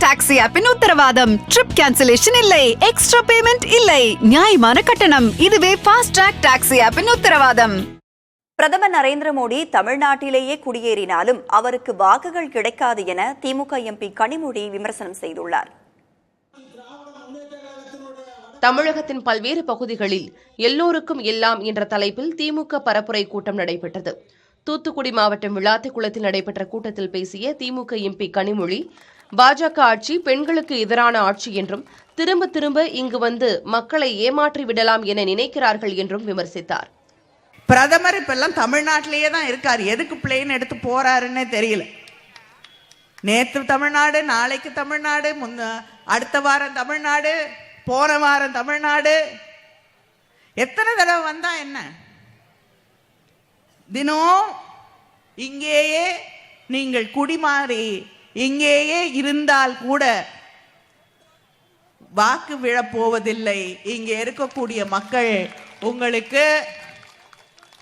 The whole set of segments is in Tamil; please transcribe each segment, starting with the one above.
டாக்ஸி ஆப்பின் உத்தரவாதம். ட்ரிப் கேன்சலேஷன் இல்லை, எக்ஸ்ட்ரா பேமெண்ட் இல்லை, நியாயமான கட்டணம். இதுவே ஃபாஸ்ட் ட்ராக் டாக்ஸி ஆப்பின் உத்தரவாதம். பிரதமர் நரேந்திர மோடி தமிழ்நாட்டிலேயே குடியேறினாலும் அவருக்கு வாக்குகள் கிடைக்காது என திமுக எம்பி கனிமொழி விமர்சனம் செய்துள்ளார். தமிழகத்தின் பல்வேறு பகுதிகளில் எல்லோருக்கும் எல்லாம் என்ற தலைப்பில் திமுக பரப்புரை கூட்டம் நடைபெற்றது. தூத்துக்குடி மாவட்டம் விளாத்திக்குளத்தில் நடைபெற்ற கூட்டத்தில் பேசிய திமுக எம்பி கனிமொழி, பாஜக ஆட்சி பெண்களுக்கு எதிரான ஆட்சி என்றும் திரும்ப திரும்ப இங்கு வந்து மக்களை ஏமாற்றி விடலாம் என நினைக்கிறார்கள் என்றும் விமர்சித்தார். பிரதமர் இப்பெல்லாம் தமிழ்நாட்டிலேயே தான் இருக்கார். எதுக்கு பிளேன் எடுத்து போறாருன்னே தெரியல. நேற்று தமிழ்நாடு, நாளைக்கு தமிழ்நாடு, அடுத்த வாரம் தமிழ்நாடு, போன வாரம் தமிழ்நாடு. எத்தனை தடவை வந்தா என்ன? தினம் இங்கேயே நீங்கள் குடிமாறி இங்கேயே இருந்தால் கூட வாக்கு விழப்போவதில்லை. இங்கே இருக்கக்கூடிய மக்கள்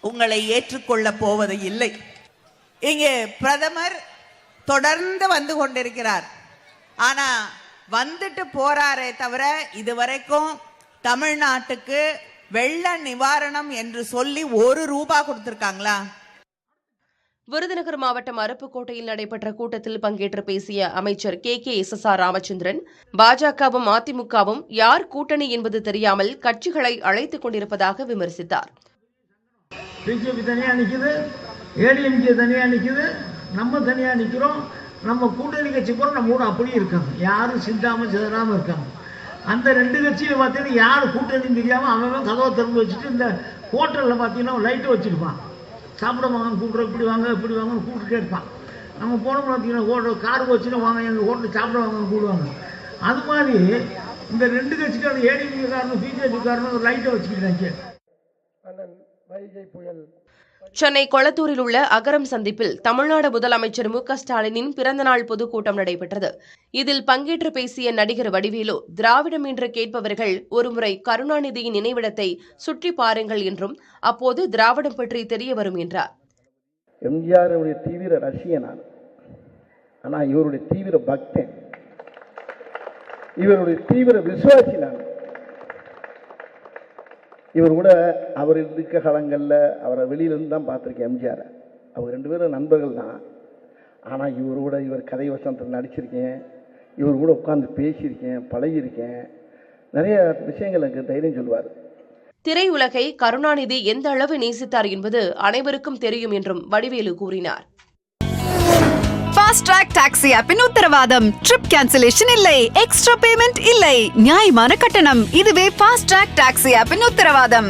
உங்களை ஏற்றுக்கொள்ள போவது இல்லை. இங்கே பிரதமர் தொடர்ந்து வந்து கொண்டிருக்கிறார். ஆனா வந்துட்டு போறாரே தவிர இதுவரைக்கும் தமிழ்நாட்டுக்கு வெள்ள நிவாரணம் என்று சொல்லி ₹1 கொடுத்திருக்காங்களா? விருதுநகர் மாவட்டம் அருப்புக்கோட்டையில் நடைபெற்ற கூட்டத்தில் பங்கேற்று பேசிய அமைச்சர் KKSSR ராமச்சந்திரன், பாஜகவும் அதிமுகவும் யார் கூட்டணி என்பது தெரியாமல் கட்சிகளை அழைத்துக் கொண்டிருப்பதாக விமர்சித்தார். பிஜேபி தனியா நிக்குது, ஏடிஎம்கே தனியா நிக்குது, நம்ம தனியா நிக்கிறோம். நம்ம கூட்டணி கட்சி கூட நம்ம கூட அப்படியே இருக்காங்க, யாரும் சிந்தாம சிதறாம இருக்காங்க. அந்த 2 கட்சியில பார்த்தீங்கன்னா யார் கூட்டணின்னு தெரியாம அவன் கதவை திறந்து வச்சுட்டு இந்த ஹோட்டலில் பார்த்தீங்கன்னா லைட்டை வச்சுருப்பான். சாப்பிட வாங்க கூப்பிட்ற, இப்படி வாங்க இப்படி வாங்கன்னு கூப்பிட்டுட்டே இருப்பான். நம்ம போனோம் பார்த்தீங்கன்னா ஹோட்டல் கார் வச்சுன்னா வாங்க எங்கள் ஹோட்டல் சாப்பிட வாங்கன்னு கூடுவாங்க. அது மாதிரி இந்த 2 கட்சிக்காரன், ஏடிஎம்கே காரனும் பிஜேபி காரனும் லைட்டை வச்சுக்கிட்டாங்க. சென்னை கொளத்தூரில் உள்ள அகரம் சந்திப்பில் தமிழ்நாடு முதலமைச்சர் மு.க.ஸ்டாலினின் பிறந்தநாள் பொதுக்கூட்டம் நடைபெற்றது. இதில் பங்கேற்று பேசிய நடிகர் வடிவேலு, திராவிடம் என்று கேட்பவர்கள் ஒருமுறை கருணாநிதியின் நினைவிடத்தை சுற்றி பாருங்கள் என்றும் அப்போது திராவிடம் பற்றி தெரிய வரும் என்றார். எம்ஜிஆருடைய தீவிர ரசிகன் நான், ஆனா இவருடைய தீவிர பக்தன், இவருடைய தீவிர விசுவாசி நான். இவர் கூட அவர் இருக்க காலங்களில் அவரை வெளியிலிருந்து தான் பார்த்துருக்கேன். எம்ஜிஆரை அவர் 2 பேரும் நண்பர்கள் தான். ஆனால் இவர் கதை வசனத்தில் நடிச்சிருக்கேன், இவர் கூட உட்காந்து பேசியிருக்கேன், பழகியிருக்கேன். நிறைய விஷயங்கள் எனக்கு தைரியம் சொல்லுவார். திரையுலகை கருணாநிதி எந்த அளவு நேசித்தார் என்பது அனைவருக்கும் தெரியும் என்றும் வடிவேலு கூறினார். ஃபாஸ்ட் ட்ராக் டாக்ஸி ஆப்பின் உத்தரவாதம். ட்ரிப் கேன்சலேஷன் இல்லை, எக்ஸ்ட்ரா பேமெண்ட் இல்லை, நியாயமான கட்டணம். இதுவே ஃபாஸ்ட் ட்ராக் டாக்ஸி ஆப்பின் உத்தரவாதம்.